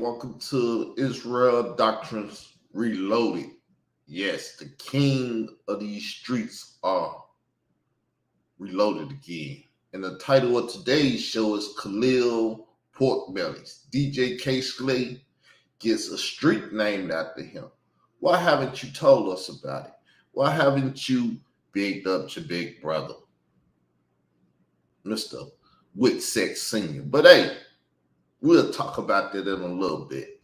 Welcome to Israel Doctrines Reloaded. Yes, the king of these streets are reloaded again. And the title of today's show is Khalil Porkbellies. DJ K. Slay gets a street named after him. Why haven't you told us about it? Why haven't you bigged up your big brother, Mr. Witsex Sr.? But hey, we'll talk about that in a little bit.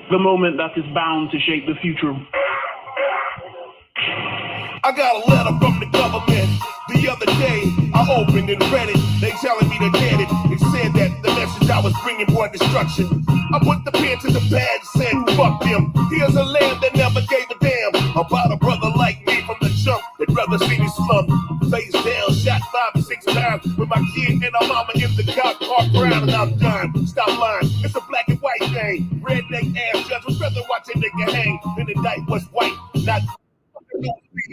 The moment that is bound to shape the future. I got a letter from the government the other day. I opened and read it. They telling me to get it. It said that the message I was bringing brought destruction. I put the pen to the pad and said, fuck them. Here's a land that never gave a damn about a brother like me from the jump. They'd rather see me slump, face down, shot 5 or 6 times with my kid and her mama in the cop car ground, and I'm done. Stop lying. It's a black and white thing. Redneck ass judge would rather watch a nigga hang than indict what's white. Not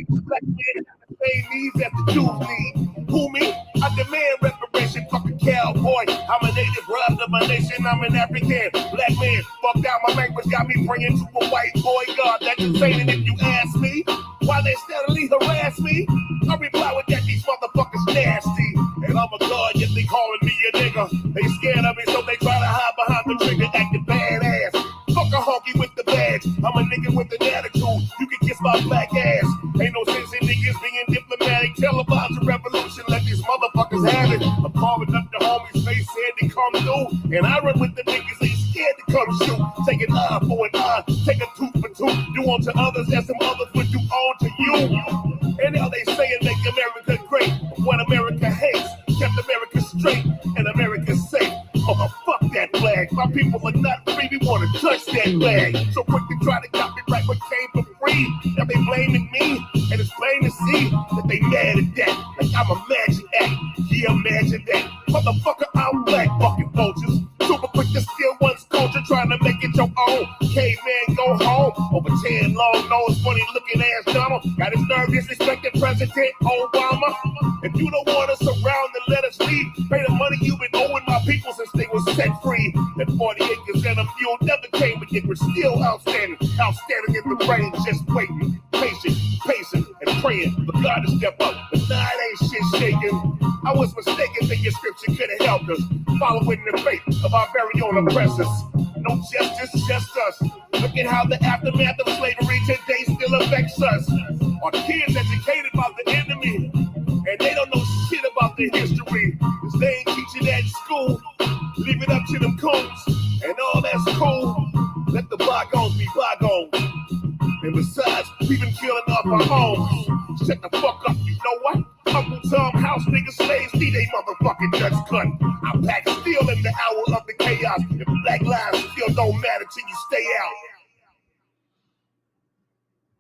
black men have the same needs as the Jews need. Who me? I demand reparation. Fuck a cowboy. I'm a native brother of my nation. I'm an African black man. Fuck down my language. Got me praying to a white boy God. That's insane. And if you ask me why they steadily harass me, I reply with that these motherfuckers nasty. And I'm a god, yet they calling me a nigga. They scared of me, so they try to hide behind the trigger, acting badass. Fuck a honky with the badge. I'm a nigga with an attitude. You can kiss my black ass. Ain't no sense in niggas being diplomatic. Tell about the revolution. Let these motherfuckers have it. I'm carving up the homies' face, said they come through. And I run with the niggas, they scared to come shoot. Take an eye for an eye. Take a tooth for tooth. Do unto others as some others would do unto you. And now they saying make America great. What America hates. Kept America straight and America safe. Oh, fuck that flag. My people are not free. We want to touch that flag. So quick to try to copyright what came for free. Now they blaming me, and it's plain to see that they mad at that. Like I'm a magic act. Yeah, imagine that. Motherfucker, I'm black. Fucking vultures. Super quick to steal one's culture, trying to make it your own. Caveman, go home. Over 10 long nose, funny looking ass Donald. Got his nerve disrespecting President Obama. If you don't want us around, then let us leave. Pay the money you've been owing my people since they were set free. That 40 acres and a mule never came, but yet we're still outstanding. Outstanding in the rain, just waiting. Patient, pacing, and praying for God to step up. But nah, it ain't shit shaking. I was mistaken that your scripture could have helped us. Following the fate of our very own oppressors. No justice, just us. Look at how the aftermath of slavery today still affects us. Our kids educated by the enemy, and they don't know shit about the history. Cause they ain't teaching that in school. Leave it up to them coons, and all that's cool. Let the bygones be bygones. And besides, we've been killing off our homes. Shut the fuck up, you know what? Uncle Tom House niggas slaves need a motherfucking Dutch cut. I pack steel in the hour of the chaos. If black lives still don't matter till you stay out.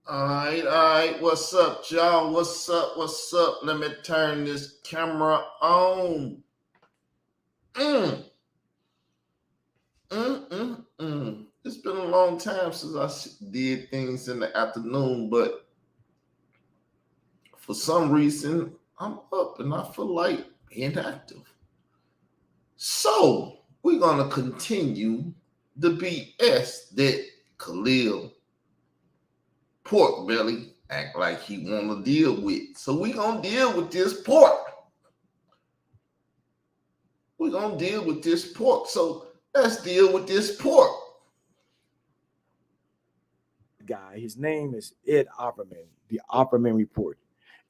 All right. What's up, y'all? What's up? Let me turn this camera on. It's been a long time since I did things in the afternoon, but for some reason, I'm up and I feel like being active. So we're going to continue the BS that Khalil Porkbelly act like he want to deal with. So we're going to deal with this pork. So let's deal with this pork. Guy, his name is Ed Opperman, the Opperman Report.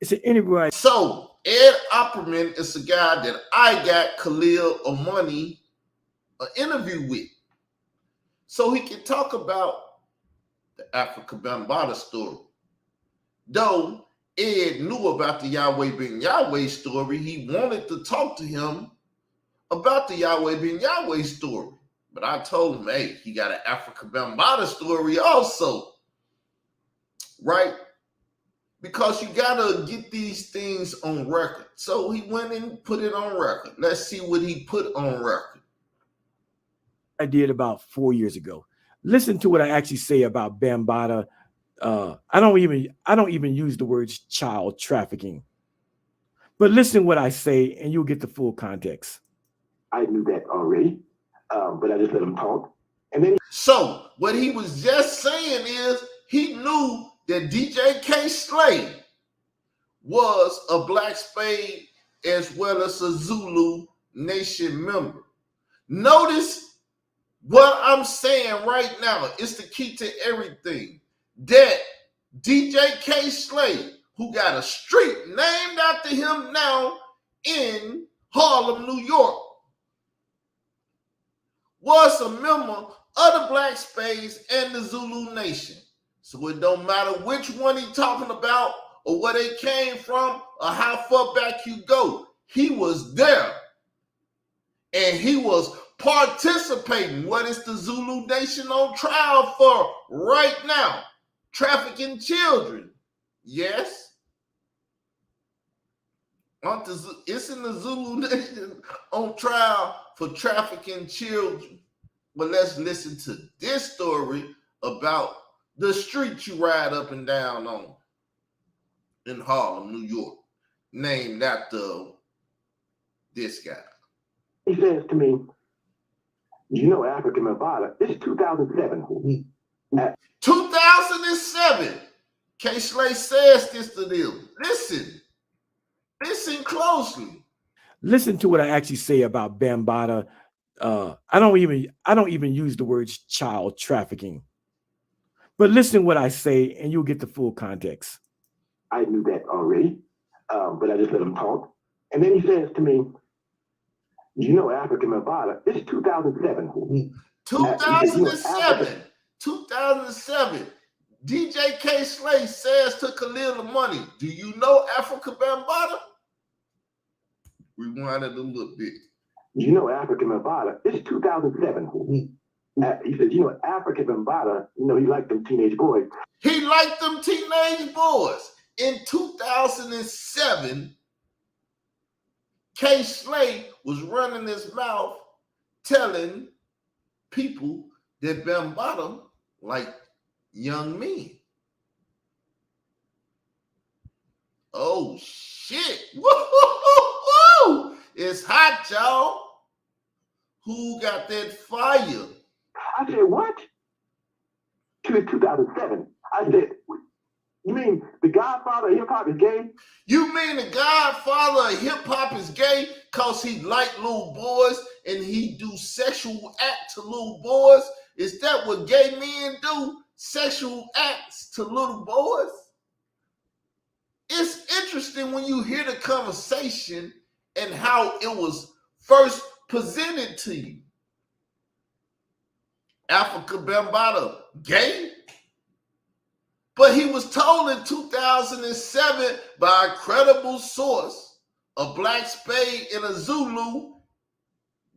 It's an interview. So Ed Opperman is the guy that I got Khalil Amani an interview with, so he can talk about the Africa Bambaataa story. Though Ed knew about the Yahweh Ben Yahweh story, he wanted to talk to him about the Yahweh Ben Yahweh story. But I told him, hey, he got an Africa Bambaataa story also, right? Because you gotta get these things on record. So he went and put it on record. Let's see what he put on record. I did about 4 years ago. Listen to what I actually say about Bambaataa. I don't even use the words child trafficking. But listen what I say, and you'll get the full context. I knew that already, but I just let them talk. So what he was just saying is he knew that DJ K. Slay was a Black Spade as well as a Zulu Nation member. Notice what I'm saying right now. It's the key to everything. That DJ K. Slay, who got a street named after him now in Harlem, New York, was a member of the Black Spades and the Zulu Nation. So it don't matter which one he talking about or where they came from or how far back you go. He was there. And he was participating. What is the Zulu Nation on trial for right now? Trafficking children. Yes. It's in the Zulu Nation on trial for trafficking children. But let's listen to this story about the street you ride up and down on in Harlem, New York, named after this guy. He says to me, you know, African Mavada, this is 2007. 2007. K. Slay says this to them. Listen closely. Listen to what I actually say about Bambaataa. I don't even use the words child trafficking. But listen what I say, and you'll get the full context. I knew that already, but I just let him talk. And then he says to me, you know, African Mavada, this is 2007. 2007. 2007. DJ K. Slay says to Khalil Money, do you know Africa Bambaataa? Rewind it a little bit. You know, African Mavada, this is 2007. He says, you know, African Bambaataa, you know, he liked them teenage boys. He liked them teenage boys. In 2007, K. Slay was running his mouth telling people that Bambaataa liked young men. Oh, shit. Woo-hoo-hoo-hoo. It's hot, y'all. Who got that fire? I said, what? 2007. I said, you mean the Godfather of hip hop is gay? You mean the Godfather of hip hop is gay because he like little boys and he do sexual acts to little boys? Is that what gay men do? Sexual acts to little boys? It's interesting when you hear the conversation and how it was first presented to you. Africa Bambaataa gay? But he was told in 2007 by a credible source, a Black Spade and a Zulu,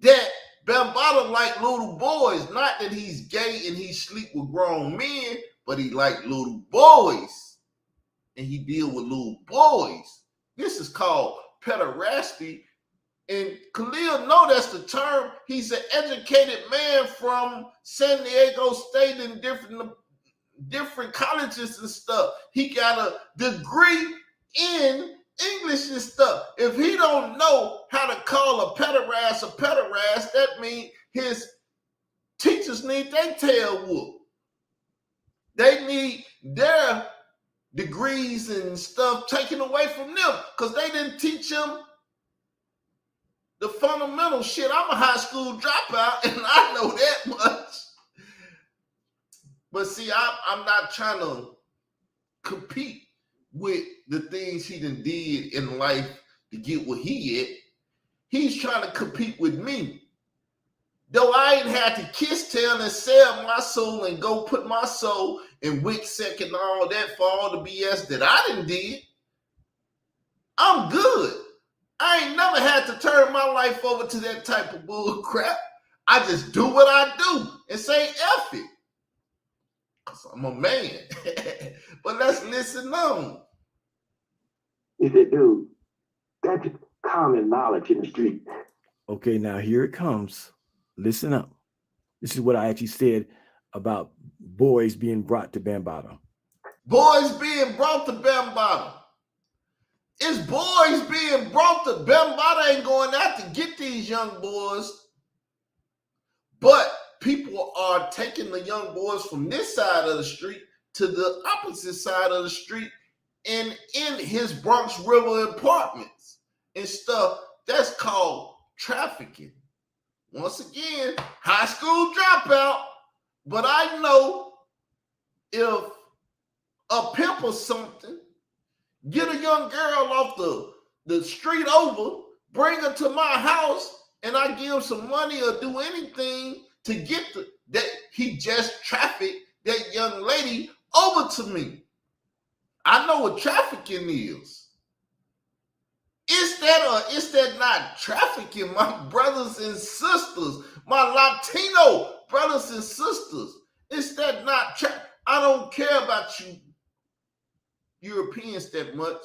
that Bambaataa liked little boys. Not that he's gay and he sleep with grown men, but he liked little boys. And he deal with little boys. This is called pederasty. And Khalil know that's the term. He's an educated man from San Diego State and different colleges and stuff. He got a degree in English and stuff. If he don't know how to call a pederast, that means his teachers need their tail whooped. They need their degrees and stuff taken away from them because they didn't teach him the fundamental shit. I'm a high school dropout and I know that much. But see, I'm not trying to compete with the things he done did in life to get what he at. He's trying to compete with me. Though I ain't had to kiss tail and sell my soul and go put my soul in WICSEC and all that for all the BS that I done did, I'm good. I ain't never had to turn my life over to that type of bull crap. I just do what I do and say F it. Because I'm a man. But let's listen on. He said, dude, that's common knowledge in the street. Okay, now here it comes. Listen up. This is what I actually said about boys being brought to Bambaataa. Boys being brought to Bambaataa. It's boys being brought to Bambaataa ain't going out to get these young boys. But people are taking the young boys from this side of the street to the opposite side of the street and in his Bronx River apartments and stuff. That's called trafficking. Once again, high school dropout. But I know if a pimp or something get a young girl off the street over, bring her to my house, and I give some money or do anything to get that he just trafficked that young lady over to me. I know what trafficking is. Is that or is that not trafficking, my brothers and sisters, my Latino brothers and sisters? Is that not I don't care about you Europeans that much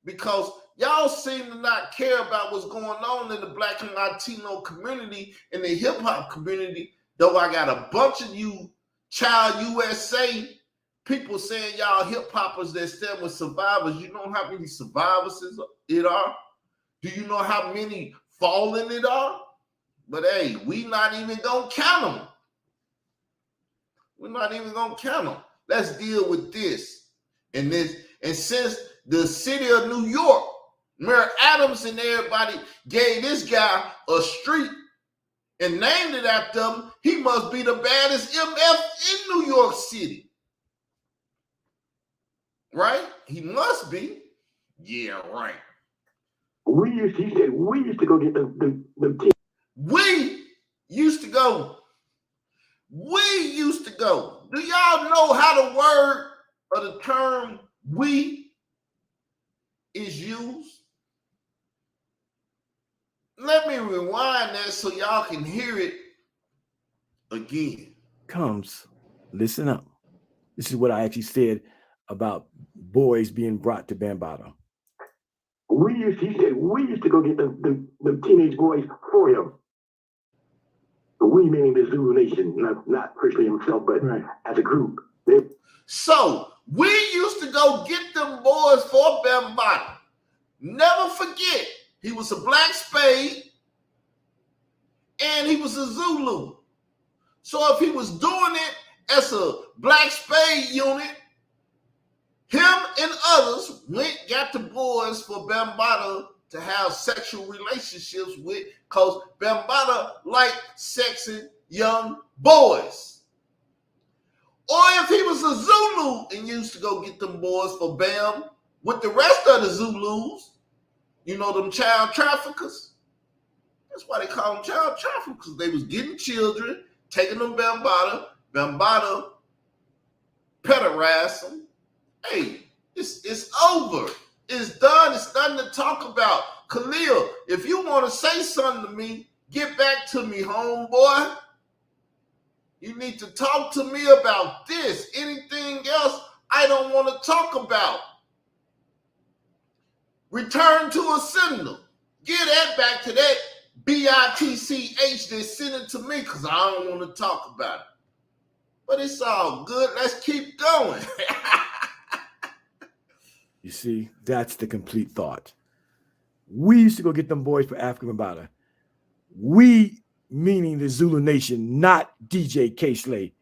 because y'all seem to not care about what's going on in the Black and Latino community and the hip hop community. Though I got a bunch of you Child USA people saying y'all hip hoppers that stand with survivors. You know how many survivors it are? Do you know how many fallen it are? But hey, we not even gonna count them. We're not even gonna count them. Let's deal with this. And since the city of New York, Mayor Adams and everybody gave this guy a street and named it after him, he must be the baddest MF in New York City. Right? He must be. Yeah, right. He said we used to go get the tea. We used to go. Do y'all know how the word or the term we is used? Let me rewind that so y'all can hear it again. Listen up. This is what I actually said about boys being brought to Bambaataa. He said we used to go get the teenage boys for him. We meaning the Zulu Nation, not personally himself, but right. As a group. So we used to go get them boys for Bambaataa. Never forget, he was a black spade and he was a Zulu. So if he was doing it as a black spade unit, him and others got the boys for Bambaataa to have sexual relationships with, because Bambaataa like sexing young boys. Or if he was a Zulu and used to go get them boys for Bam with the rest of the Zulus, you know, them child traffickers. That's why they call them child traffickers. They was getting children, taking them Bambaataa pederazzed them. Hey, it's over. It's done. It's nothing to talk about. Khalil, if you want to say something to me, get back to me, homeboy. You need to talk to me about this. Anything else I don't want to talk about. Return to a sender. Get that back to that BITCH that sent it to me because I don't want to talk about it. But it's all good. Let's keep going. You see, that's the complete thought. We used to go get them boys for African Bambaataa. We, meaning the Zulu Nation, not DJ K-Slay.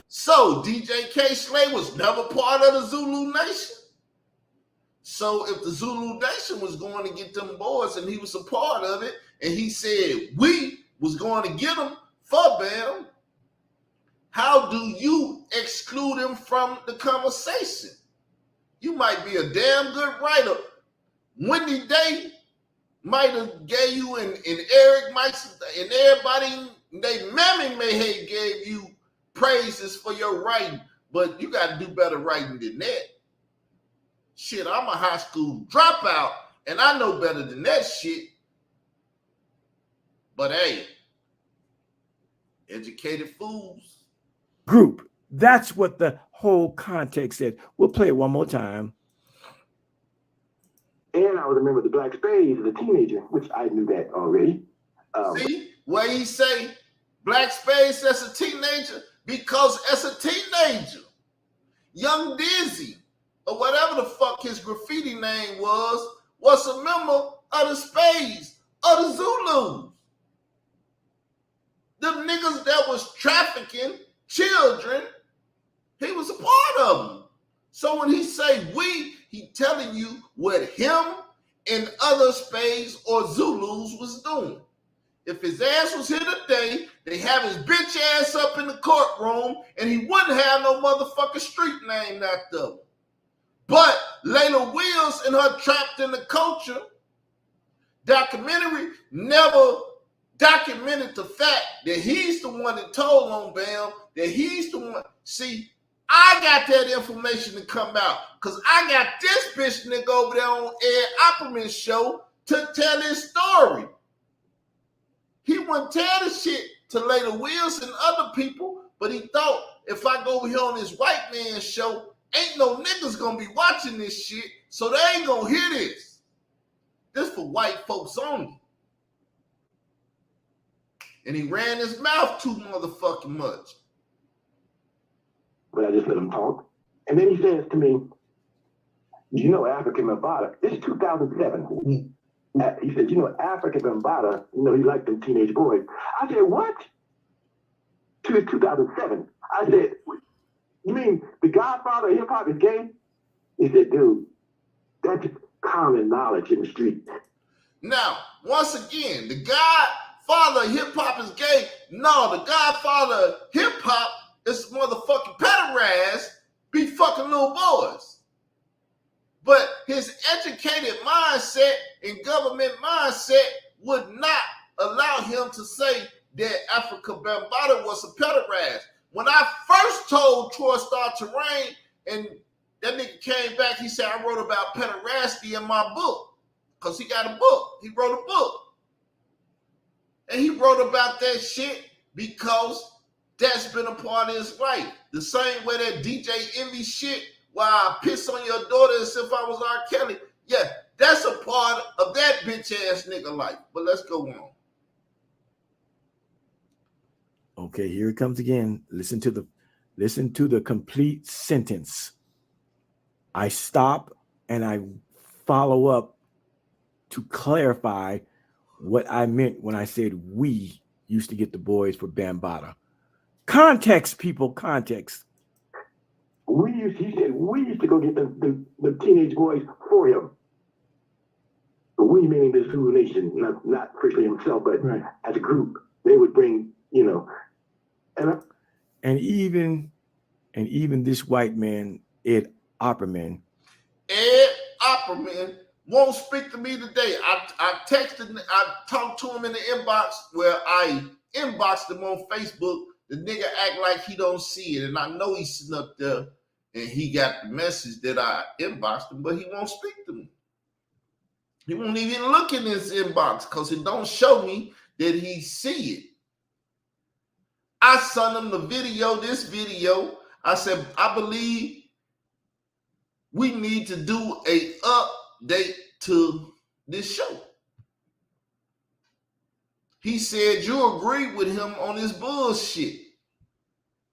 So DJ K-Slay was never part of the Zulu Nation. So if the Zulu Nation was going to get them boys and he was a part of it, and he said we was going to get them for Bam, how do you exclude him from the conversation? You might be a damn good writer. Wendy Day might have gave you, and Eric might, and everybody, they mammy may have gave you praises for your writing, but you got to do better writing than that. Shit, I'm a high school dropout, and I know better than that shit. But hey, educated fools. Group. That's what the whole context said. We'll play it one more time. And I was a member of the Black Spades as a teenager, which I knew that already. See, where he say Black Spades as a teenager? Because as a teenager, Young Dizzy, or whatever the fuck his graffiti name was a member of the Spades, of the Zulus. Them niggas that was trafficking children, he was a part of them. So when he say we, he telling you what him and other Spades or Zulus was doing. If his ass was here today, they have his bitch ass up in the courtroom and he wouldn't have no motherfucking street name after him. But Layla Wills and her Trapped in the Culture documentary never documented the fact that he's the one that told on Bam, that he's the one. See, I got that information to come out because I got this bitch nigga over there on Ed Opperman's show to tell his story. He wouldn't tell the shit to Layla Wills and other people, but he thought if I go over here on this white man's show, ain't no niggas gonna be watching this shit, so they ain't gonna hear this. This for white folks only. And he ran his mouth too motherfucking much. But I just let him talk. And then he says to me, you know Africa Bambaataa, this is 2007. He said, you know, Africa Bambaataa, you know, he liked them teenage boys. I said, what? It's 2007. I said, you mean the Godfather of hip hop is gay? He said, dude, that's common knowledge in the street. Now, once again, the Godfather of hip hop is gay. No, the Godfather of hip hop is motherfucking pederast, be fucking little boys. But his educated mindset and government mindset would not allow him to say that Africa Bambaataa was a pederast. When I first told Troy Star Terrain, and that nigga came back, he said, I wrote about pederasty in my book. Because he got a book. He wrote a book. And he wrote about that shit because that's been a part of his life. The same way that DJ Envy shit, why I piss on your daughter as if I was R. Kelly. Yeah, that's a part of that bitch ass nigga life. But let's go on. Okay, here it comes again. Listen to the complete sentence. I stop and I follow up to clarify what I meant when I said we used to get the boys for Bambaataa. Context, people, context. He said we used to go get the teenage boys for him. We meaning the Zulu Nation, not personally himself, but as a group, they would bring, you know, and even this white man, Ed Opperman. Ed Opperman won't speak to me today. I texted, I talked to him in the inbox where I inboxed him on Facebook. The nigga act like he don't see it, and I know he's sitting up there and he got the message that I inboxed him, but he won't speak to me. He won't even look in his inbox because it don't show me that he see it. I sent him the video, this video. I said, I believe we need to do a update to this show. He said, you agree with him on this bullshit.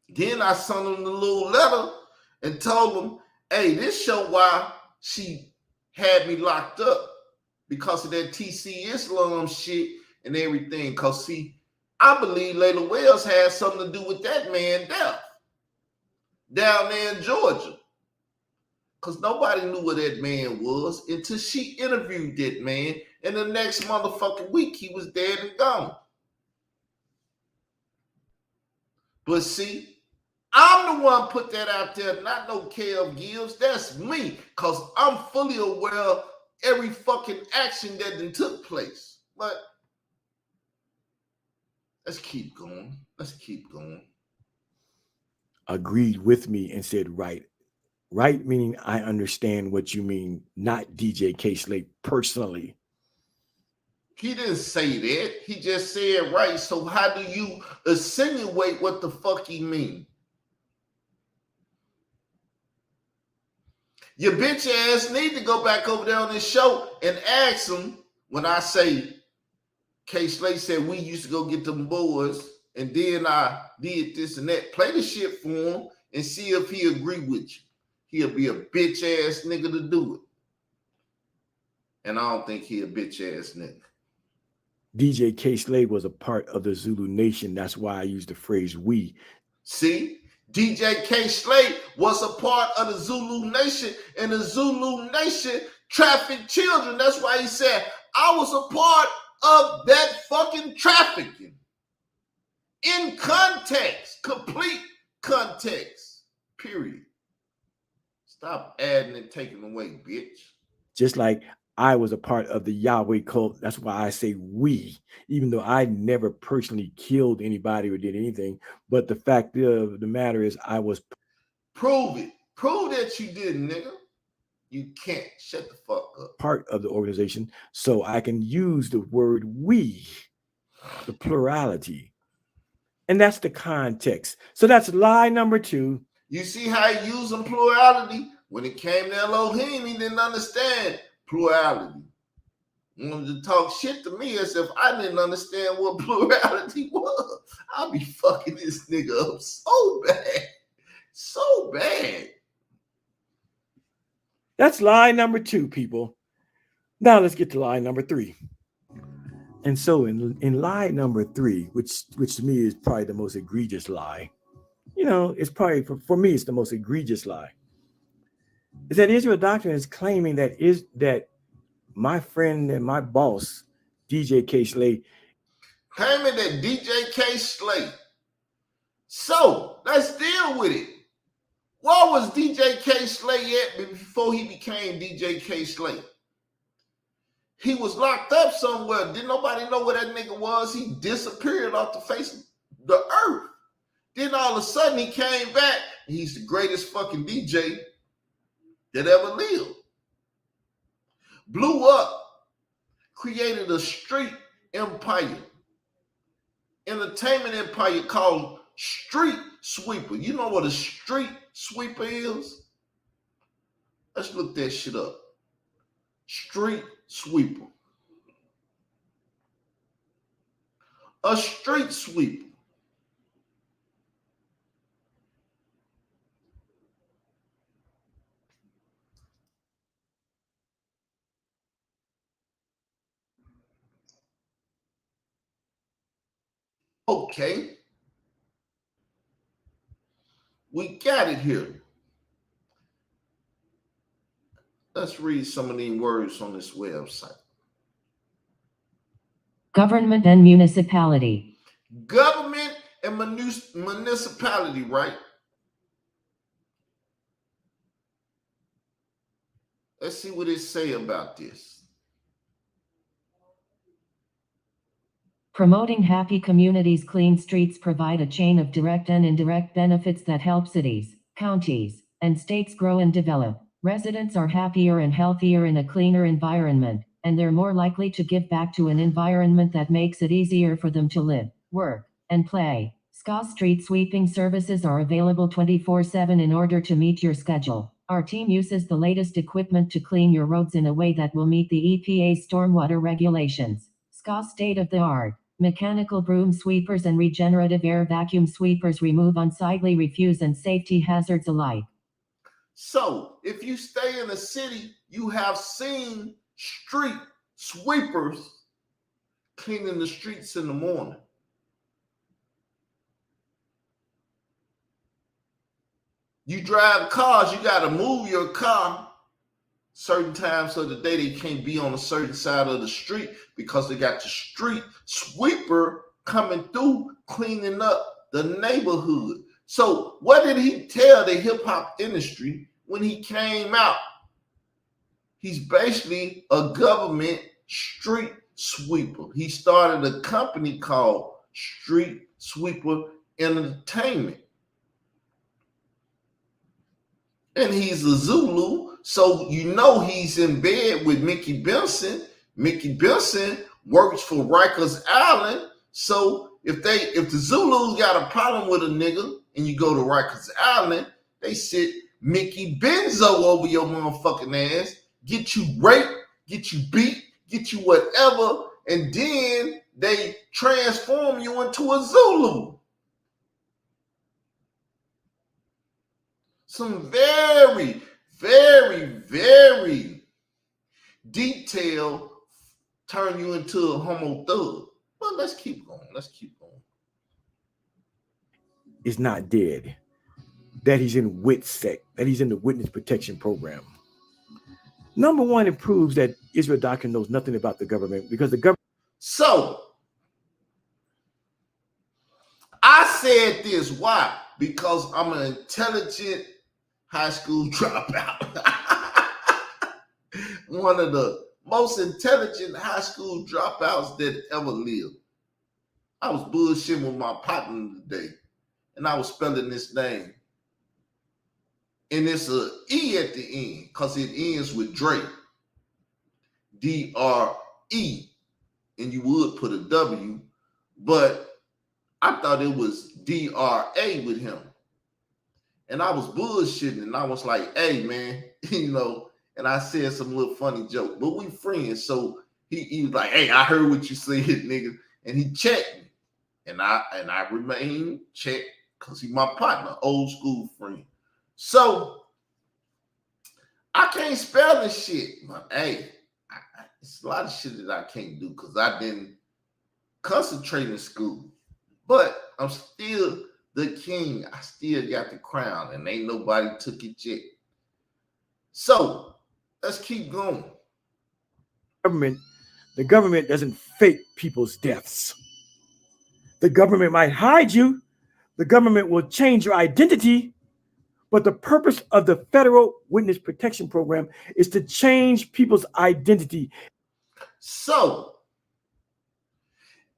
Then I sent him the little letter and told him, hey, this show why she had me locked up because of that TC Islam shit and everything. Because, see, I believe Layla Wells had something to do with that man death down there in Georgia. Because nobody knew where that man was until she interviewed that man. And the next motherfucking week, he was dead and gone. But see, I'm the one put that out there, not no Kev Gibbs. That's me, because I'm fully aware of every fucking action that then took place. But let's keep going. Let's keep going. Agreed with me and said, right. Right, meaning I understand what you mean, not DJ K-Slate personally. He didn't say that. He just said right. So how do you insinuate what the fuck he mean? Your bitch ass need to go back over there on this show and ask him when I say K-Slate said we used to go get them boys and then I did this and that. Play the shit for him and see if he agree with you. He'll be a bitch ass nigga to do it. And I don't think he a bitch ass nigga. DJ K-Slade was a part of the Zulu Nation. That's why I use the phrase we. See, DJ K-Slade was a part of the Zulu Nation, and the Zulu Nation trafficked children. That's why he said, I was a part of that fucking trafficking. In context, complete context, period. Stop adding and taking away, bitch. Just like I was a part of the Yahweh cult. That's why I say we, even though I never personally killed anybody or did anything. But the fact of the matter is I was. Prove it. Prove that you didn't, nigga. You can't. Shut the fuck up. Part of the organization, so I can use the word we, the plurality. And that's the context. So that's lie number 2. You see how he using plurality? When it came to Elohim, he didn't understand plurality. He wanted to talk shit to me as if I didn't understand what plurality was. I'll be fucking this nigga up so bad. So bad. That's lie number 2, people. Now let's get to lie number 3. And so in lie number 3, which to me is probably the most egregious lie, it's probably, for me, it's the most egregious lie, is that Israel Doctrine is claiming that my friend and my boss, DJ K-Slade, claiming that DJ K-Slade. So let's deal with it. Where was DJ K-Slade at before he became DJ K-Slade? He was locked up somewhere. Didn't nobody know where that nigga was? He disappeared off the face of the earth. Then all of a sudden he came back. And he's the greatest fucking DJ that ever lived. Blew up. Created a street empire. Entertainment empire called Street Sweeper. You know what a street sweeper is? Let's look that shit up. Street sweeper. A street sweeper. Okay. We got it here. Let's read some of these words on this website. Government and municipality. Government and municipality, right? Let's see what it say about this. Promoting happy communities, clean streets provide a chain of direct and indirect benefits that help cities, counties, and states grow and develop. Residents are happier and healthier in a cleaner environment, and they're more likely to give back to an environment that makes it easier for them to live, work, and play. SCA street sweeping services are available 24/7 in order to meet your schedule. Our team uses the latest equipment to clean your roads in a way that will meet the EPA's stormwater regulations. SCA state-of-the-art. Mechanical broom sweepers and regenerative air vacuum sweepers remove unsightly refuse and safety hazards alike. So, if you stay in the city, you have seen street sweepers cleaning the streets in the morning. You drive cars, you got to move your car certain times of the day. They can't be on a certain side of the street because they got the street sweeper coming through cleaning up the neighborhood. So what did he tell the hip hop industry when he came out? He's basically a government street sweeper. He started a company called Street Sweeper Entertainment. And he's a Zulu, so you know he's in bed with Mickey Benson. Mickey Benson works for Rikers Island. So if the Zulus got a problem with a nigga and you go to Rikers Island, they sit Mickey Benzo over your motherfucking ass, get you raped, get you beat, get you whatever, and then they transform you into a Zulu. Some very, very, very detailed turn you into a homo thug. But let's keep going. Let's keep going. Is not dead. That he's in WITSEC, that he's in the Witness Protection Program. Number one, it proves that Israel Doctrine knows nothing about the government because the government. So I said this. Why? Because I'm an intelligent high school dropout. One of the most intelligent high school dropouts that ever lived. I was bullshitting with my partner today, and I was spelling this name. And it's a E at the end because it ends with Dre. D-R-E. And you would put a W, but I thought it was D-R-A with him. And I was bullshitting, and I was like, hey, man, and I said some little funny joke, but we friends. So he was like, hey, I heard what you said, nigga. And he checked me. And I remained checked because he's my partner, old school friend. So I can't spell this shit. But hey, it's a lot of shit that I can't do because I didn't concentrate in school. But I'm still the king. I still got the crown, and ain't nobody took it yet. So let's keep going. The government doesn't fake people's deaths. The government might hide you. The government will change your identity. But the purpose of the Federal Witness Protection Program is to change people's identity. So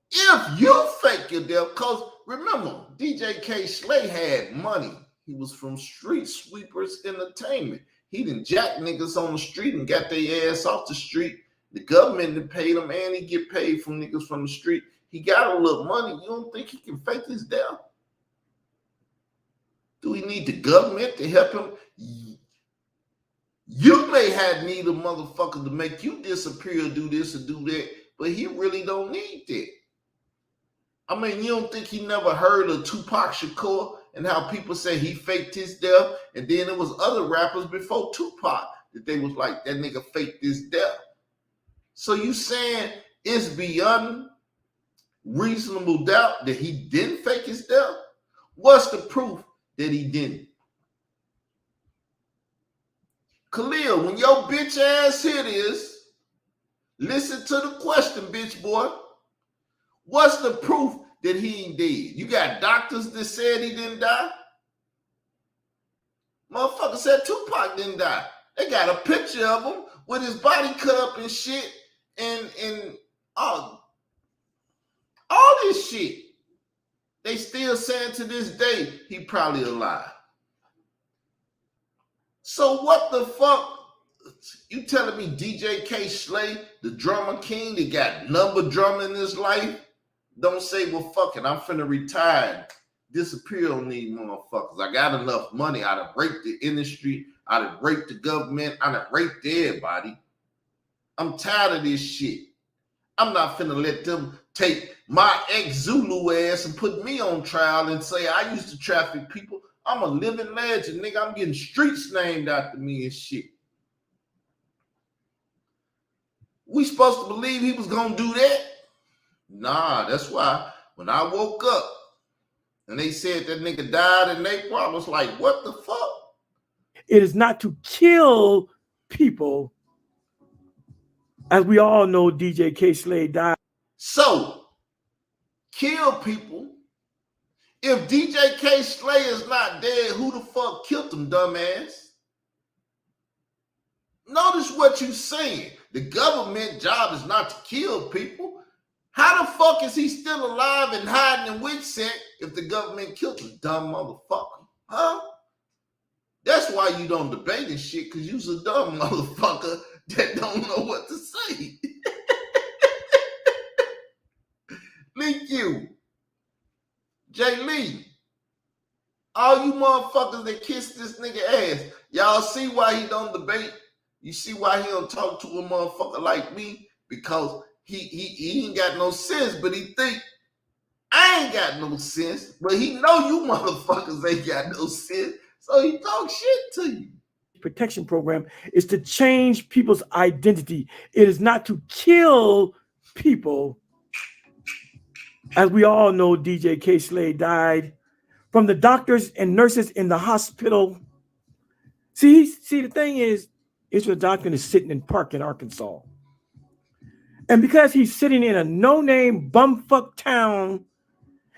if you fake your death, because remember, DJ K. Slay had money. He was from Street Sweepers Entertainment. He done jack niggas on the street and got their ass off the street. The government done paid him, and he get paid from niggas from the street. He got a little money. You don't think he can fake his death? Do we need the government to help him? You may have need a motherfucker to make you disappear, do this or do that, but he really don't need that. I mean, you don't think he never heard of Tupac Shakur and how people say he faked his death, and then there was other rappers before Tupac that they was like, that nigga faked his death. So you saying it's beyond reasonable doubt that he didn't fake his death? What's the proof that he didn't? Khalil, when your bitch ass hear this, listen to the question, bitch boy. What's the proof that he ain't dead? You got doctors that said he didn't die? Motherfucker said Tupac didn't die. They got a picture of him with his body cut up and shit and all this shit. They still saying to this day he probably alive. So what the fuck? You telling me DJ K. Slay, the drummer king that got number drummer in his life, don't say, well, fuck it, I'm finna retire, disappear on these motherfuckers. I got enough money. I done raped the industry. I done raped the government. I done raped everybody. I'm tired of this shit. I'm not finna let them take my ex-Zulu ass and put me on trial and say I used to traffic people. I'm a living legend, nigga. I'm getting streets named after me and shit. We supposed to believe he was gonna do that? Nah, that's why when I woke up and they said that nigga died in April, I was like, what the fuck? It is not to kill people. As we all know, DJ K. Slay died. So, kill people. If DJ K. Slay is not dead, who the fuck killed him, dumbass? Notice what you're saying. The government job is not to kill people. How the fuck is he still alive and hiding in WITSEC if the government killed him, dumb motherfucker? Huh? That's why you don't debate this shit, because you's a dumb motherfucker that don't know what to say. Link you. Jay Lee. All you motherfuckers that kiss this nigga ass, y'all see why he don't debate? You see why he don't talk to a motherfucker like me? Because he ain't got no sense, but he think I ain't got no sense, but he know you motherfuckers ain't got no sense, so he talk shit to you. Protection program is to change people's identity. It is not to kill people, as we all know, DJ K. Slade died, from the doctors and nurses in the hospital. See, the thing is, Israel Doctrine is sitting in Park in Arkansas. And because he's sitting in a no-name bumfuck town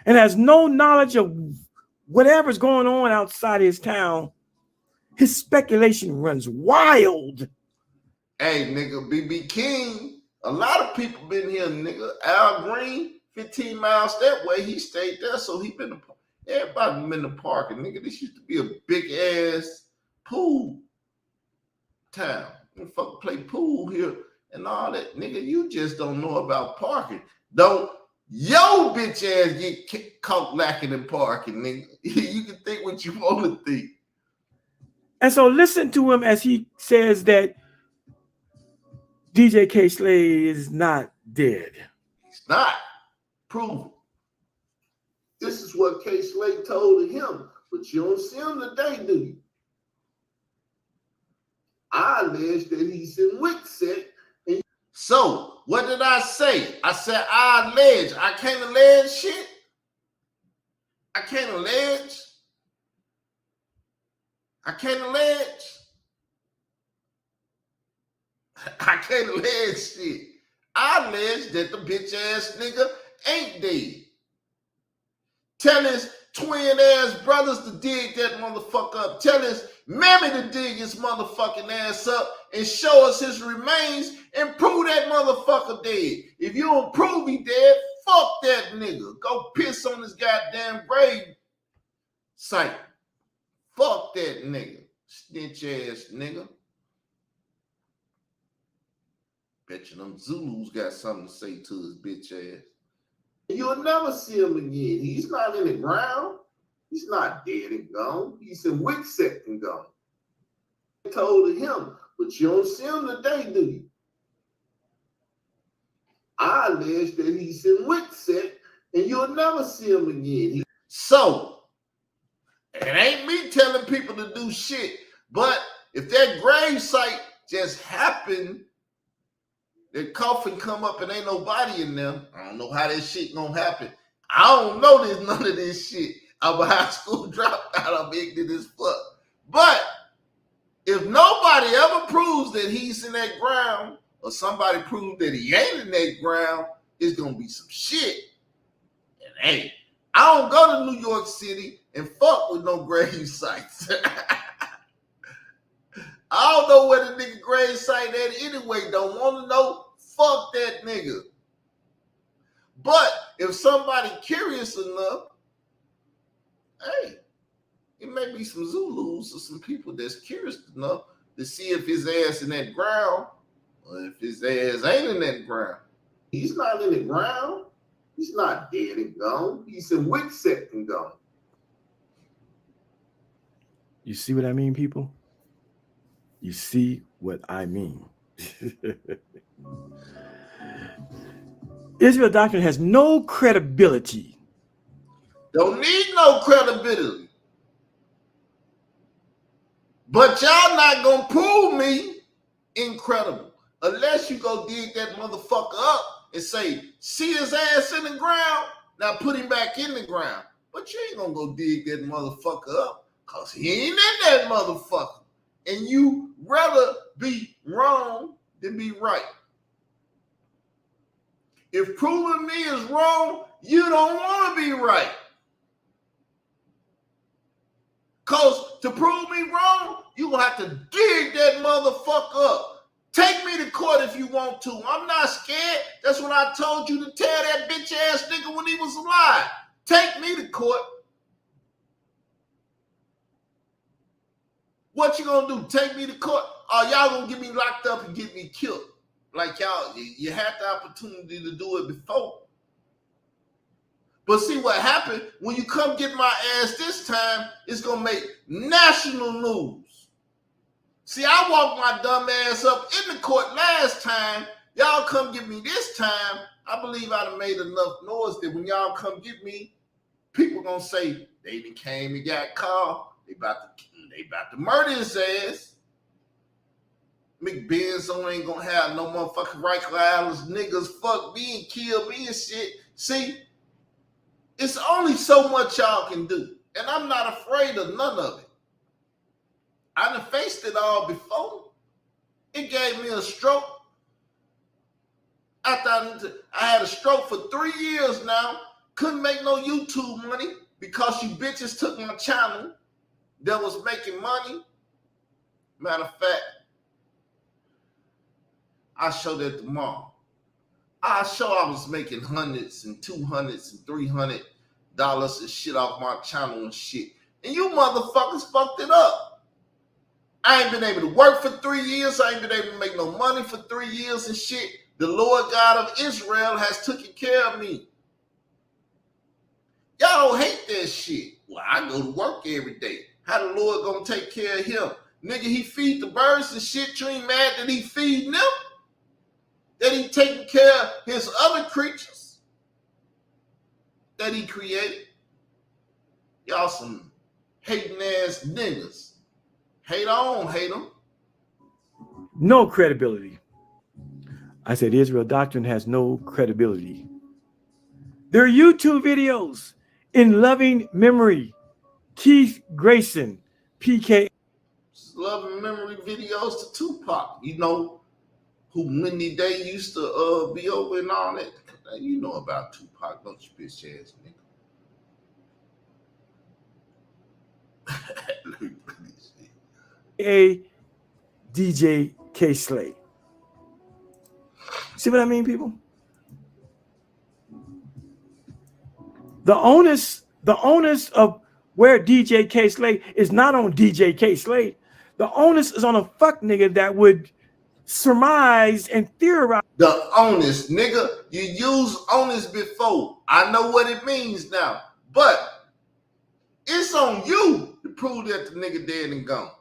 and has no knowledge of whatever's going on outside his town, his speculation runs wild. Hey, nigga, BB King, a lot of people been here, nigga. Al Green, 15 miles that way, he stayed there, so he been, everybody been in the park. And nigga, this used to be a big-ass pool town. We fucking play pool here and all that. Nigga, you just don't know about parking. Don't your bitch ass get caught lacking in parking, nigga. You can think what you want to think. And so listen to him as he says that DJ K. Slade is not dead. He's not. Prove it. This is what K. Slade told him, but you don't see him today, do you? I allege that he's in Wixet. So, what did I say? I said I allege. I can't allege shit. I can't allege. I can't allege. I can't allege shit. I allege that the bitch ass nigga ain't dead. Tell his twin ass brothers to dig that motherfucker up. Tell his mammy to dig his motherfucking ass up and show us his remains and prove that motherfucker dead. If you don't prove he dead, fuck that nigga. Go piss on his goddamn grave site. Fuck that nigga. Snitch ass nigga. Bet you them Zulus got something to say to his bitch ass. You'll never see him again. He's not in the ground. He's not dead and gone. He's in Wixet and gone. I told him, but you don't see him today, do you? I allege that he's in Wixet and you'll never see him again. So, it ain't me telling people to do shit, but if that grave site just happened, that coffin come up and ain't nobody in there, I don't know how that shit gonna happen. I don't know there's none of this shit. I'm a high school dropout. I'm ignorant as fuck. But if nobody ever proves that he's in that ground, or somebody proves that he ain't in that ground, it's gonna be some shit. And hey, I don't go to New York City and fuck with no grave sites. I don't know where the nigga grave site at anyway. Don't want to know. Fuck that nigga. But if somebody curious enough, hey, it may be some Zulus or some people that's curious enough to see if his ass in that ground or if his ass ain't in that ground. He's not in the ground. He's not dead and gone. He's in Wixet and gone. You see what I mean, people? You see what I mean. Israel Doctrine has no credibility. Don't need no credibility. But y'all not gonna prove me incredible unless you go dig that motherfucker up and say, see his ass in the ground, now put him back in the ground. But you ain't gonna go dig that motherfucker up because he ain't in that motherfucker. And you rather be wrong than be right. If proving me is wrong, you don't want to be right. Because to prove me wrong, you're going to have to dig that motherfucker up. Take me to court if you want to. I'm not scared. That's what I told you to tell that bitch ass nigga when he was alive. Take me to court. What you gonna do? Take me to court? Or y'all gonna get me locked up and get me killed? Like y'all, you had the opportunity to do it before. But see what happened when you come get my ass this time, it's gonna make national news. See, I walked my dumb ass up in the court last time. Y'all come get me this time. I believe I'd have made enough noise that when y'all come get me, people gonna say they done came and got caught. They about to murder his ass. McBenzo ain't gonna have no motherfucking Rikers Islands niggas fuck me and kill me and shit. See, it's only so much y'all can do. And I'm not afraid of none of it. I done faced it all before. It gave me a stroke. After I had a stroke for 3 years now. Couldn't make no YouTube money because you bitches took my channel that was making money. Matter of fact, I'll show that tomorrow. I'll show I was making hundreds and $200s and $300 and shit off my channel and shit. And you motherfuckers fucked it up. I ain't been able to work for 3 years. I ain't been able to make no money for 3 years and shit. The Lord God of Israel has taken care of me. Y'all don't hate that shit. Well, I go to work every day. How the Lord gonna take care of him? Nigga, he feed the birds and shit. You ain't mad that he feeding them? That he taking care of his other creatures that he created? Y'all some hating ass niggas. Hate on, hate them. No credibility. I said Israel doctrine has no credibility. There are YouTube videos in loving memory. Keith Grayson, PK. Loving memory videos to Tupac. You know who Wendy Day used to be over and all that. You know about Tupac, don't you, bitch ass nigga? A DJ K Slay. See what I mean, people? The onus of where DJ K Slay is not on DJ K Slay. The onus is on a fuck nigga that would surmise and theorize. The onus, nigga. You used onus before. I know what it means now. But it's on you to prove that the nigga dead and gone.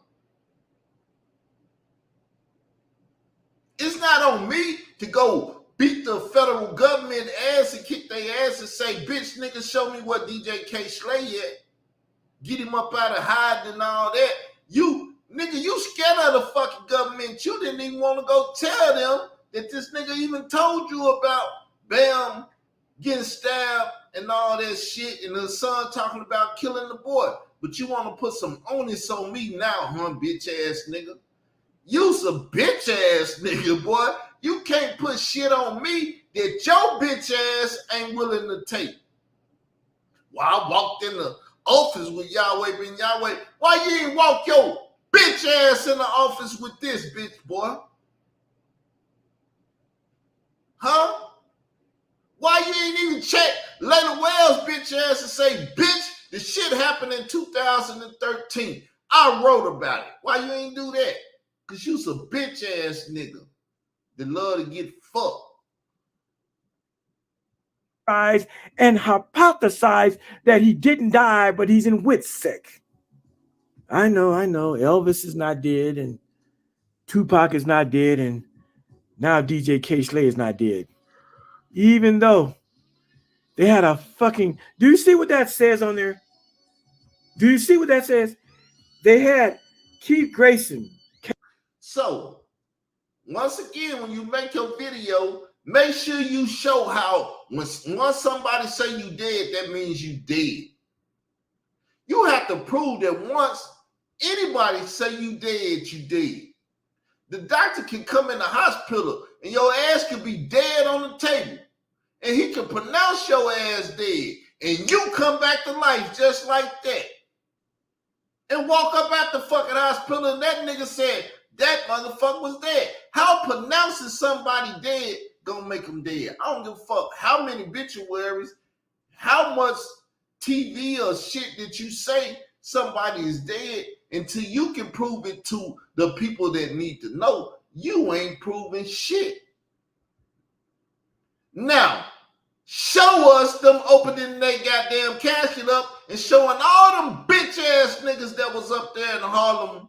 It's not on me to go beat the federal government ass and kick their ass and say, bitch, nigga, show me what DJ K Slay at. Get him up out of hiding and all that. You, nigga, you scared of the fucking government. You didn't even want to go tell them that this nigga even told you about Bam getting stabbed and all that shit and the son talking about killing the boy. But you want to put some onus on me now, huh, bitch ass nigga? You's a bitch ass nigga, boy. You can't put shit on me that your bitch ass ain't willing to take. Well, I walked in the office with Yahweh Ben Yahweh. Why you ain't walk your bitch ass in the office with this bitch, boy? Huh? Why you ain't even check Lena Wells' bitch ass and say, bitch, the shit happened in 2013. I wrote about it. Why you ain't do that? Because you's a bitch ass nigga that love to get fucked. And hypothesize that he didn't die, but he's in Whitsick. I know. Elvis is not dead, and Tupac is not dead, and now DJ K Slay is not dead. Even though they had a fucking... Do you see what that says on there? Do you see what that says? They had Keith Grayson. So, once again, when you make your video, make sure you show how once somebody say you dead, that means you dead. You have to prove that once anybody say you dead, you dead. The doctor can come in the hospital and your ass can be dead on the table. And he can pronounce your ass dead. And you come back to life just like that. And walk up at the fucking hospital and that nigga said, that motherfucker was dead. How pronouncing somebody dead gonna make him dead? I don't give a fuck how many obituaries, how much TV or shit that you say somebody is dead until you can prove it to the people that need to know. You ain't proving shit. Now, show us them opening their goddamn casket up and showing all them bitch ass niggas that was up there in Harlem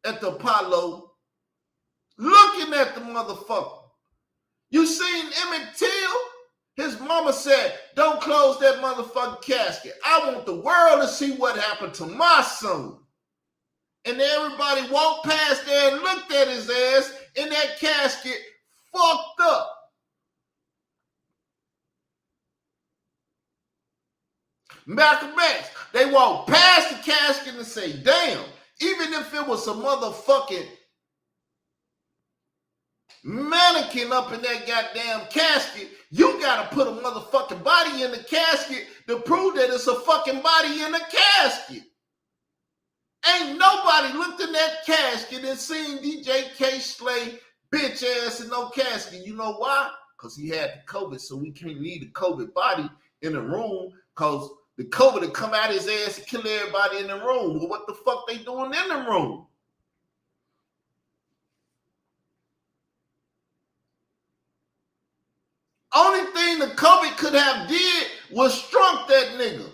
at the Apollo looking at the motherfucker. You seen Emmett Till? His mama said, don't close that motherfucking casket. I want the world to see what happened to my son. And everybody walked past there and looked at his ass in that casket, fucked up. Malcolm X, they walked past the casket and say, damn, even if it was a motherfucking mannequin up in that goddamn casket, you gotta put a motherfucking body in the casket to prove that it's a fucking body in the casket. Ain't nobody looked in that casket and seen DJ K. Slay bitch ass in no casket. You know why? Because he had the COVID, so we can't leave the COVID body in the room because the COVID will come out his ass and kill everybody in the room. Well, what the fuck they doing in the room? Only thing the COVID could have did was shrunk that nigga.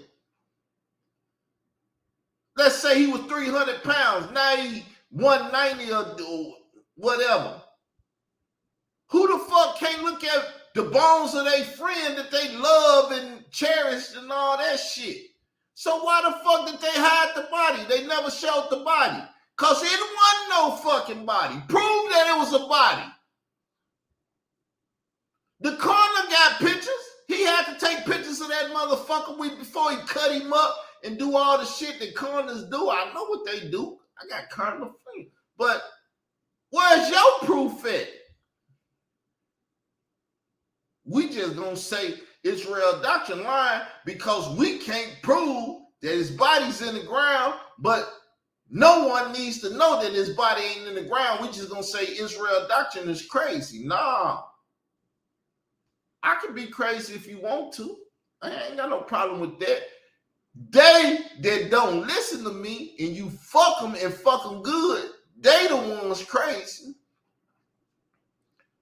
Let's say he was 300 pounds. Now he 190 or whatever. Who the fuck can't look at the bones of their friend that they love and cherished and all that shit? So why the fuck did they hide the body? They never showed the body. Because it wasn't no fucking body. Prove that it was a body. The coroner got pictures. He had to take pictures of that motherfucker before he cut him up and do all the shit that coroners do. I know what they do. I got coroner friends. But where's your proof at? We just gonna say Israel doctrine lying because we can't prove that his body's in the ground, but no one needs to know that his body ain't in the ground. We just gonna say Israel doctrine is crazy. Nah. I can be crazy if you want to. I ain't got no problem with that. They that don't listen to me and you fuck them and fuck them good, they the ones crazy.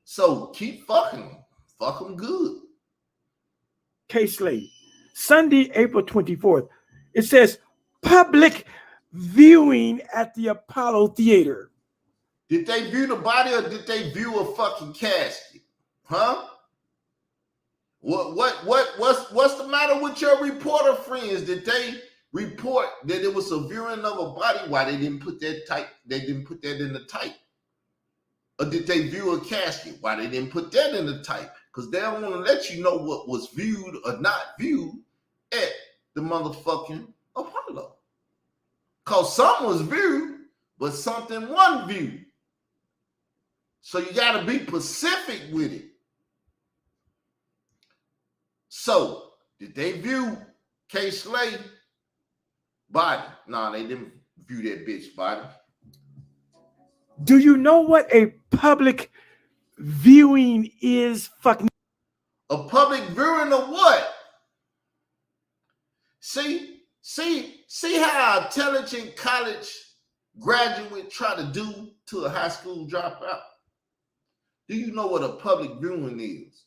So keep fucking them. Fuck them good. K. Slade, Sunday, April 24th. It says public viewing at the Apollo Theater. Did they view the body or did they view a fucking casket? Huh? What's the matter with your reporter friends? Did they report that it was a viewing of a body? Why they didn't put that type? They didn't put that in the type. Or did they view a casket? Why they didn't put that in the type? Because they don't want to let you know what was viewed or not viewed at the motherfucking Apollo. Because something was viewed, but something wasn't viewed. So you got to be specific with it. So, did they view K. Slade body? No, they didn't view that bitch body. Do you know what a public viewing is? Fucking a public viewing of what? See how intelligent college graduate try to do to a high school dropout? Do you know what a public viewing is?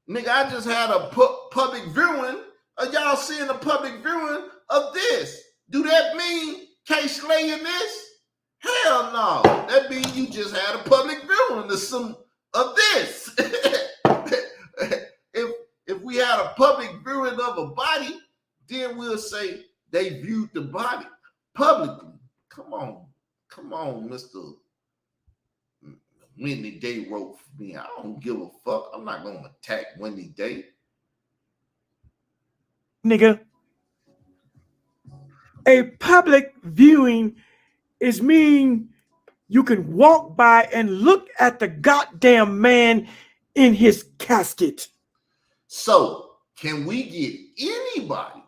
Nigga, I just had a public viewing of y'all seeing a public viewing of this. Do that mean K. Slay in this? Hell no. That means you just had a public viewing of this. if we had a public viewing of a body, then we'll say they viewed the body publicly. Come on, Mr. Wendy Day wrote for me. I don't give a fuck. I'm not gonna attack Wendy Day. Nigga, a public viewing is mean you can walk by and look at the goddamn man in his casket. So can we get anybody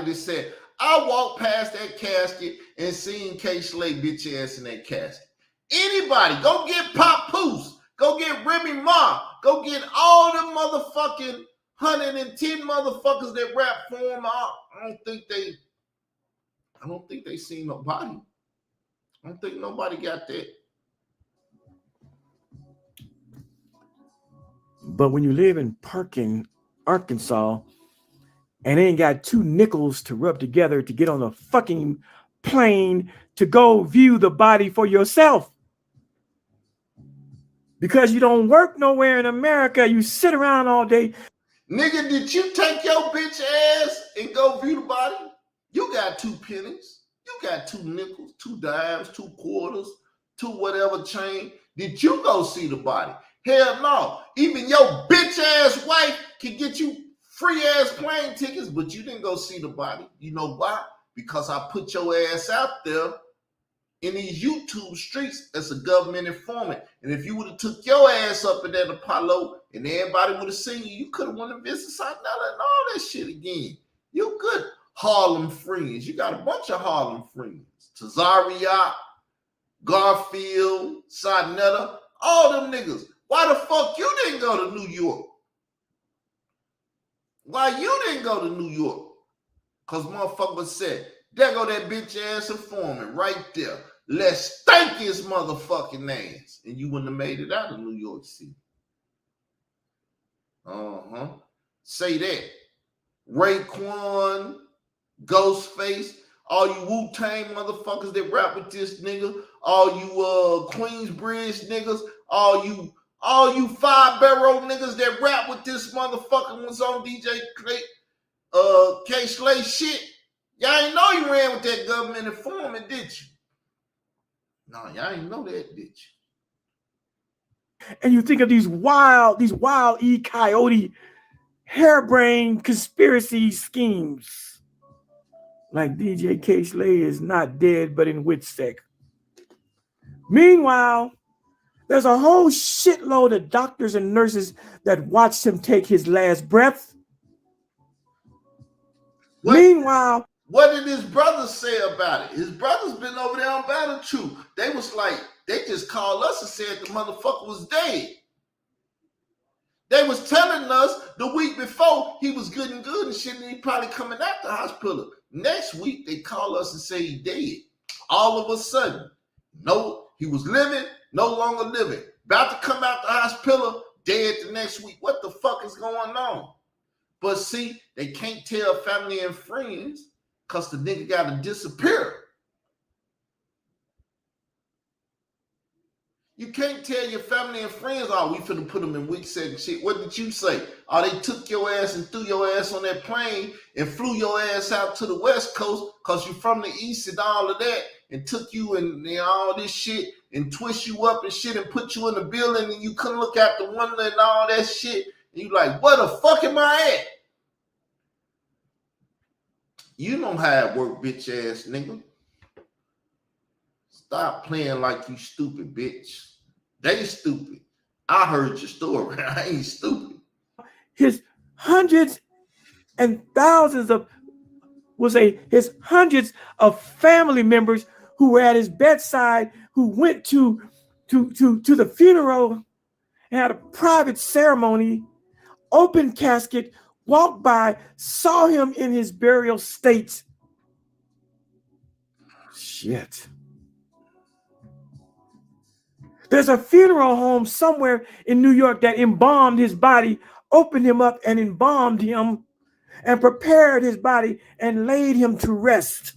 that said, I walked past that casket and seen K. Slay bitch ass in that casket? Anybody, go get Pop Poose, go get Remy Ma, go get all them motherfucking 110 motherfuckers that rap for him. I don't think they seen nobody. I don't think nobody got that. But when you live in Perkin, Arkansas, and ain't got 2 nickels to rub together to get on a fucking plane to go view the body for yourself, because you don't work nowhere in America, you sit around all day. Nigga, did you take your bitch ass and go view the body? You got 2 pennies. You got 2 nickels, 2 dimes, 2 quarters, 2 whatever change. Did you go see the body? Hell no. Even your bitch ass wife can get you free ass plane tickets, but you didn't go see the body. You know why? Because I put your ass out there in these YouTube streets as a government informant. And if you would have took your ass up in that Apollo and everybody would have seen you, you could have won a visit Sinetta and all that shit again. You good Harlem friends. You got a bunch of Harlem friends. Tazaria, Garfield, Sinetta, all them niggas. Why the fuck you didn't go to New York? Why you didn't go to New York? Because motherfucker said, there go that bitch ass informant right there. Let's stank his motherfucking ass. And you wouldn't have made it out of New York City. Say that. Raekwon, Ghostface, all you Wu-Tang motherfuckers that rap with this nigga, all you Queensbridge niggas, all you Five Barrel niggas that rap with this motherfucker was on DJ K Slay shit. Y'all ain't know you ran with that government informant, did you? No, y'all ain't know that, did you? And you think of these wild E. Coyote harebrained conspiracy schemes. Like DJ K Slay is not dead, but in WITSEC. Meanwhile, there's a whole shitload of doctors and nurses that watched him take his last breath. Meanwhile, what did his brothers say about it? His brothers been over there on Battle Troop. They was like, they just called us and said the motherfucker was dead. They was telling us the week before he was good and shit, and he probably coming out the hospital. Next week, they call us and say he dead. All of a sudden, no, he was living, no longer living. About to come out the hospital, dead the next week. What the fuck is going on? But see, they can't tell family and friends because the nigga got to disappear. You can't tell your family and friends, oh, we finna put them in WITSEC and shit. What did you say? Oh, they took your ass and threw your ass on that plane and flew your ass out to the West Coast because you're from the East and all of that, and took you and all this shit and twist you up and shit and put you in the building and you couldn't look out the window and all that shit. And you like, where the fuck am I at? You know how it work, bitch ass nigga. Stop playing like you stupid, bitch. They stupid. I heard your story. I ain't stupid. His hundreds and thousands of, his hundreds of family members who were at his bedside, who went to the funeral and had a private ceremony, open casket, walked by, saw him in his burial state. Shit. There's a funeral home somewhere in New York that embalmed his body, opened him up and embalmed him and prepared his body and laid him to rest.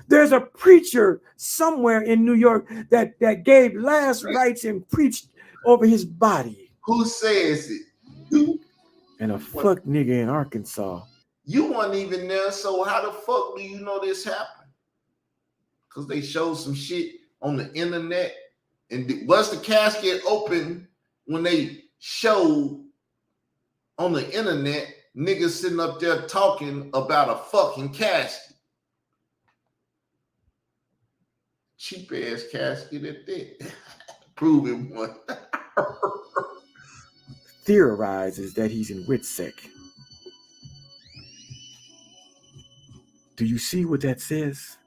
There's a preacher somewhere in New York that gave last rites and preached over his body. Who says it? You? And a fuck nigga in Arkansas. You weren't even there, so how the fuck do you know this happened? Because they showed some shit on the internet. And was the casket open when they showed on the internet niggas sitting up there talking about a fucking casket? Cheap ass casket at that. Proving one. Theorizes that he's in WITSEC. Do you see what that says?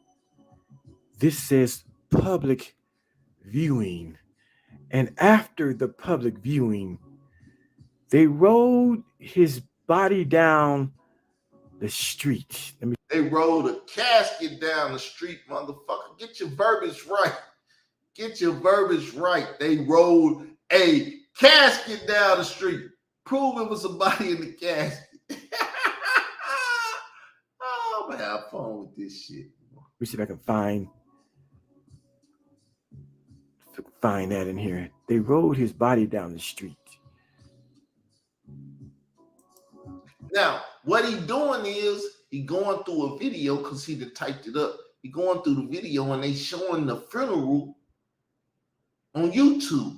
This says public viewing. And after the public viewing, they rolled his body down the street. They rolled a casket down the street, motherfucker. Get your verbiage right. Get your verbiage right. They rolled a casket down the street. Prove it was a body in the casket. Oh, I'm gonna have fun with this shit. Let me see if I can find that in here. They rolled his body down the street. Now, what he doing is he going through a video because he done typed it up. You're going through the video and they showing the funeral on YouTube.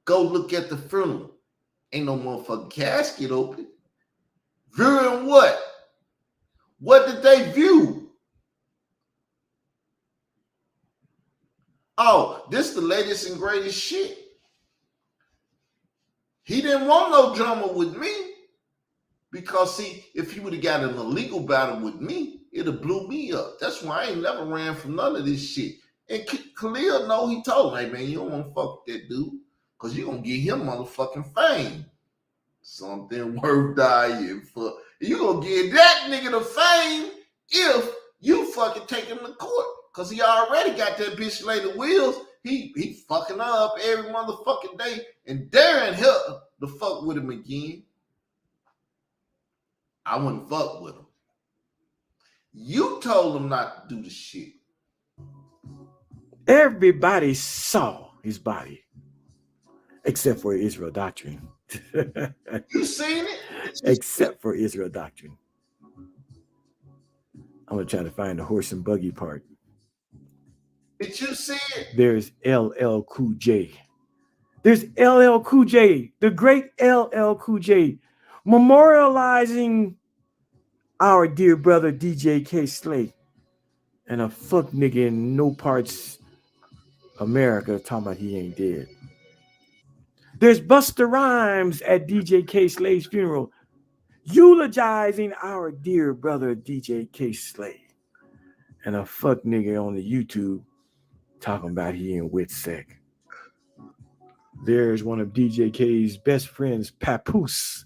Go look at the funeral. Ain't no motherfucking casket open. Viewing what? What did they view? Oh, this the latest and greatest shit. He didn't want no drama with me. Because, see, if he would have got in a legal battle with me, it'd have blew me up. That's why I ain't never ran from none of this shit. And Khalil know, he told me, hey, man, you don't want to fuck with that dude because you're going to get him motherfucking fame. Something worth dying for. You're going to get that nigga the fame if you fucking take him to court. Because he already got that bitch laid to wheels. He fucking her up every motherfucking day and daring her to fuck with him again. I wouldn't fuck with him. You told him not to do the shit. Everybody saw his body, except for Israel Doctrine. You seen it? Except for Israel Doctrine. I'm gonna try to find the horse and buggy part. Did you see it? There's LL Cool J. There's LL Cool J, the great LL Cool J, memorializing our dear brother DJ K Slate and a fuck nigga in no parts America talking about he ain't dead. There's Busta Rhymes at DJ K Slate's funeral eulogizing our dear brother DJ K Slate and a fuck nigga on the YouTube talking about he in WITSEC. There's one of DJ K's best friends, Papoose,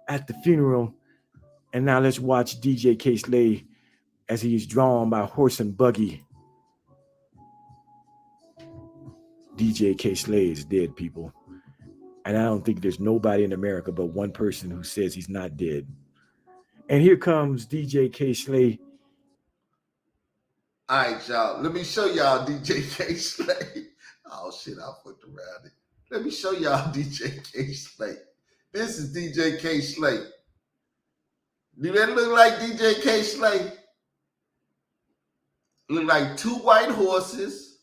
at the funeral. And now let's watch DJ K Slay as he is drawn by horse and buggy. DJ K Slay is dead, people. And I don't think there's nobody in America but one person who says he's not dead. And here comes DJ K Slay. All right, y'all. Let me show y'all DJ K Slay. Oh, shit, I fucked around it. Let me show y'all DJ K Slay. This is DJ K Slay. Do that look like DJ K Slay? Look like two white horses,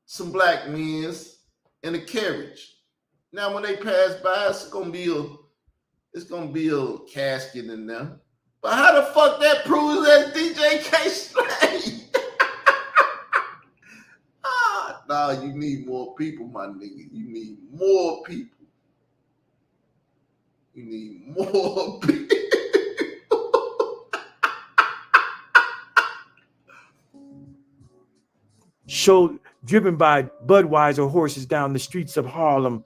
some black men, and a carriage. Now, when they pass by, it's gonna be a casket in them. But how the fuck that proves that DJ K Slay? Nah, you need more people, my nigga. You need more people. You need more people. Show driven by Budweiser horses down the streets of Harlem.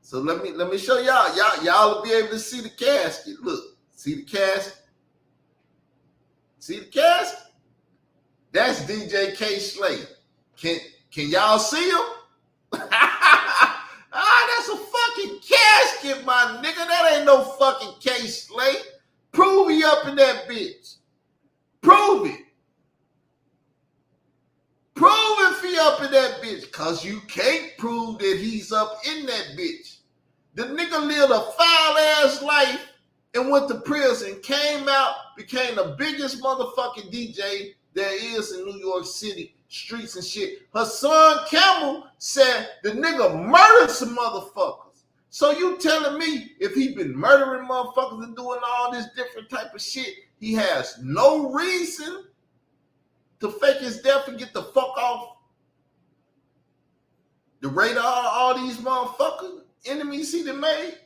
So let me show y'all. Y'all will be able to see the casket. Look, see the casket? See the casket? That's DJ K Slay. Can y'all see him? That's a fucking casket, my nigga. That ain't no fucking K Slay. Prove he up in that bitch. Prove it. Prove if he up in that bitch. Cause you can't prove that he's up in that bitch. The nigga lived a foul-ass life and went to prison, came out, became the biggest motherfucking DJ there is in New York City, streets and shit. Her son, Camel, said the nigga murdered some motherfuckers. So you telling me if he been murdering motherfuckers and doing all this different type of shit, he has no reason to fake his death and get the fuck off the radar, all these motherfuckers, enemies he done made?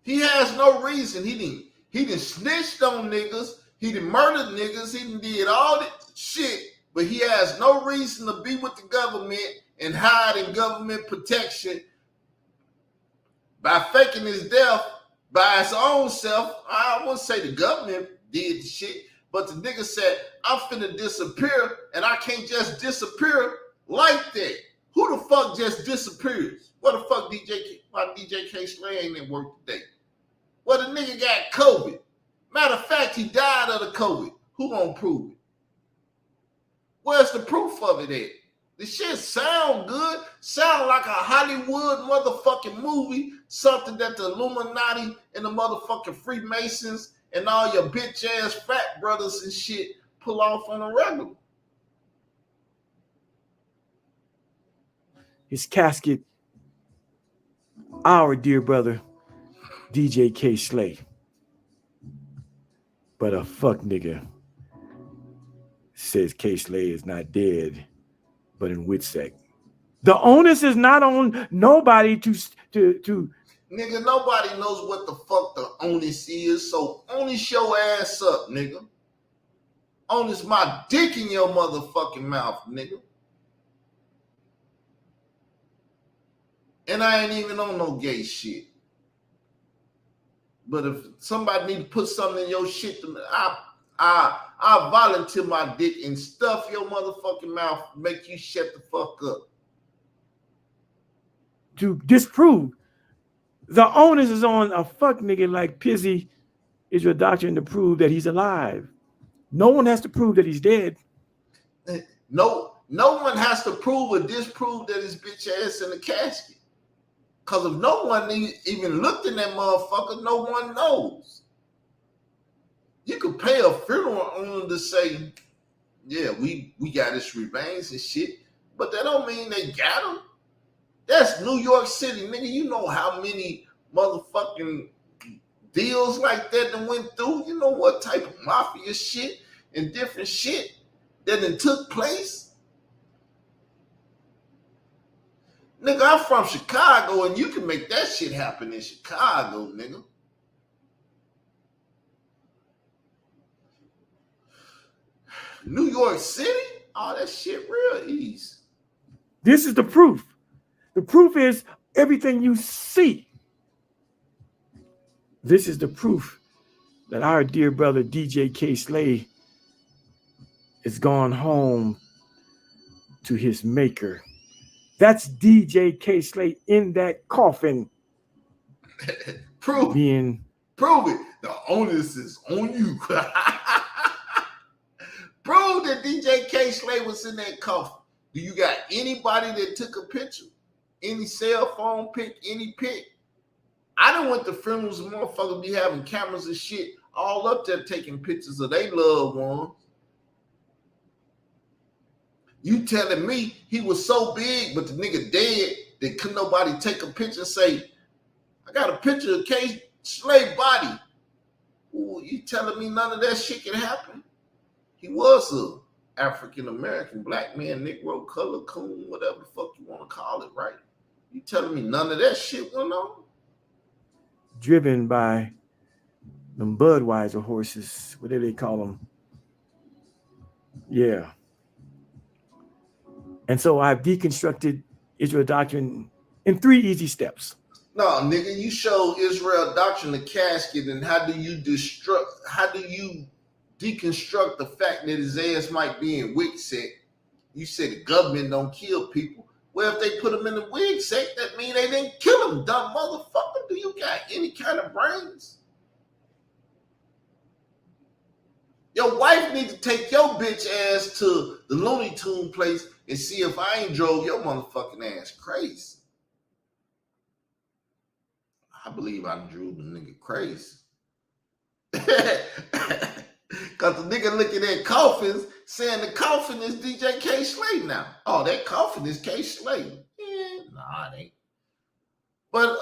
He has no reason. He done snitched on niggas. He done murdered niggas. He done did all that shit, but he has no reason to be with the government and hide in government protection by faking his death by his own self. I wouldn't say the government did the shit, but the nigga said, I'm finna disappear, and I can't just disappear like that. Who the fuck just disappears? What the fuck why DJ K Slay ain't at work today? Well, the nigga got COVID. Matter of fact, he died of the COVID. Who gonna prove it? Where's the proof of it at? The shit sound good. Sound like a Hollywood motherfucking movie something that the Illuminati and the motherfucking Freemasons and all your bitch ass frat brothers and shit pull off on a regular. His casket, our dear brother, DJ K. Slay. But a fuck nigga says K. Slay is not dead, but in Witsec. The onus is not on nobody to Nigga, nobody knows what the fuck the onus is, so onus your ass up, nigga. Onus my dick in your motherfucking mouth, nigga. And I ain't even on no gay shit. But if somebody need to put something in your shit, I volunteer my dick and stuff your motherfucking mouth, make you shut the fuck up. To disprove. The onus is on a fuck nigga like Pizzy is your doctrine to prove that he's alive. No one has to prove that he's dead. No one has to prove or disprove that his bitch ass in the casket. Because if no one even looked in that motherfucker, no one knows. You could pay a funeral owner to say, yeah, we got his remains and shit, but that don't mean they got him. That's New York City, nigga. You know how many motherfucking deals like that that went through? You know what type of mafia shit and different shit that then took place? Nigga, I'm from Chicago, and you can make that shit happen in Chicago, nigga. New York City? Oh, that shit real easy. This is the proof. The proof is everything you see. This is the proof that our dear brother DJ K. Slay is gone home to his maker. That's DJ K. Slay in that coffin. Prove it. The onus is on you. Prove that DJ K. Slay was in that coffin. Do you got anybody that took a picture? Any cell phone pic, any pic? I done went to funerals and motherfuckers be having cameras and shit all up there taking pictures of their loved ones. You telling me he was so big, but the nigga dead that couldn't nobody take a picture and say, I got a picture of K. Slay body. Ooh, you telling me none of that shit can happen? He was a African-American, black man, Negro, color, coon, whatever the fuck you want to call it, right? You telling me none of that shit went on? Driven by them Budweiser horses, what do they call them? Yeah. And so I've deconstructed Israel doctrine in 3 easy steps. No, nigga, you show Israel doctrine the casket, and how do you deconstruct the fact that his ass might be in wig set? You said the government don't kill people. Well, if they put him in the wig set, that means they didn't kill him, dumb motherfucker. Do you got any kind of brains? Your wife need to take your bitch ass to the Looney Tune place and see if I ain't drove your motherfucking ass crazy. I believe I drew the nigga crazy. Because the nigga looking at coffins saying the coffin is DJ K. Slay now. Oh, that coffin is K. Slay. Yeah, nah, it ain't. But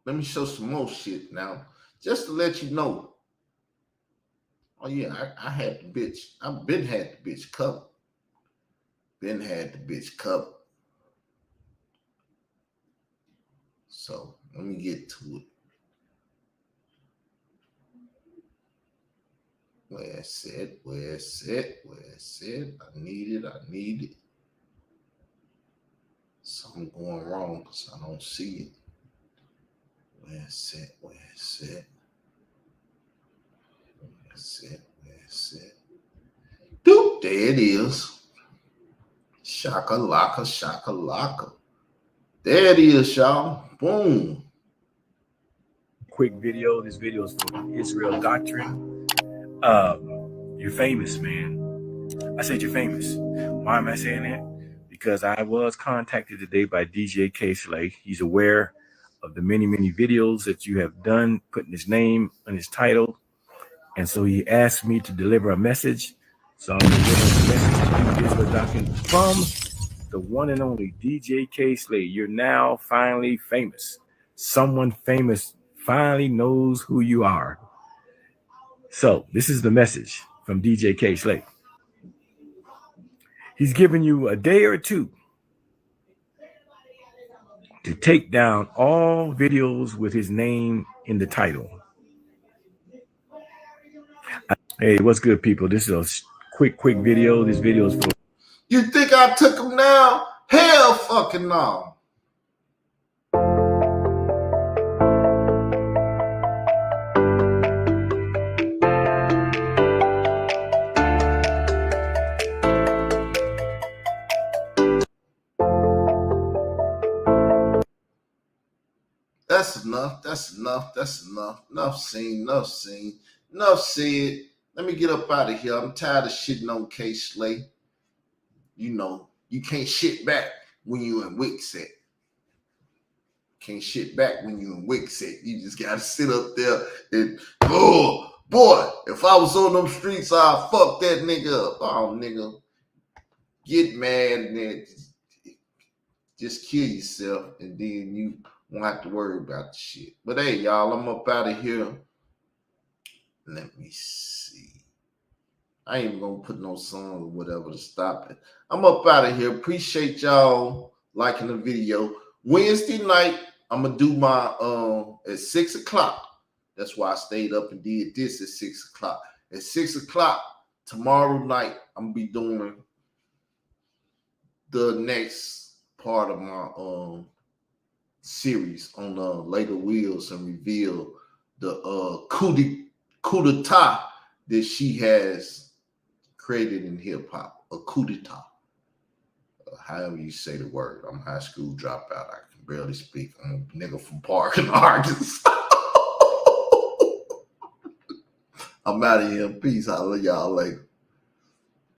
let me show some more shit now. Just to let you know. Oh yeah, I had the bitch. I've been had the bitch covered. Been had the bitch covered. So let me get to it. Where it's at. I need it. Something going wrong because I don't see it. Where it's at. Doop, there it is. Shaka laka. There it is, y'all. Boom. Quick video. This video is for Israel Doctrine. You're famous, man. I said you're famous. Why am I saying that? because I was contacted today by DJ K Slay. He's aware of the many, many videos that you have done, putting his name on his title. And so he asked me to deliver a message. So I'm delivering a message to you, Israel Dawkins, from the one and only DJ K Slay. You're now finally famous. Someone famous finally knows who you are. So this is the message from DJ K Slay. He's giving you a day or two to take down all videos with his name in the title. Hey, what's good, people? This is a quick video. This video is for... You think I took him down? Hell fucking no. That's enough. That's enough. That's enough. Enough seen. Enough seen. Enough said. Let me get up out of here. I'm tired of shitting on K Slay. You know, you can't shit back when you in Wixet. Can't shit back when you in Wixet. You just gotta sit up there and, oh boy, if I was on them streets, I'd fuck that nigga up. Oh nigga, get mad and then just kill yourself, and then you won't have to worry about the shit. But hey, y'all, I'm up out of here. Let me see. I ain't even gonna put no song or whatever to stop it. I'm up out of here. Appreciate y'all liking the video. Wednesday night, I'm gonna do my at 6 o'clock. That's why I stayed up and did this at 6 o'clock. At 6 o'clock tomorrow night, I'm gonna be doing the next part of my series on Later Wheels and reveal the coup d'etat that she has created in hip hop. A coup d'etat. However you say the word. I'm a high school dropout. I can barely speak. I'm a nigga from Parkin, Arkansas. I'm out of here. Peace. I'll let y'all later.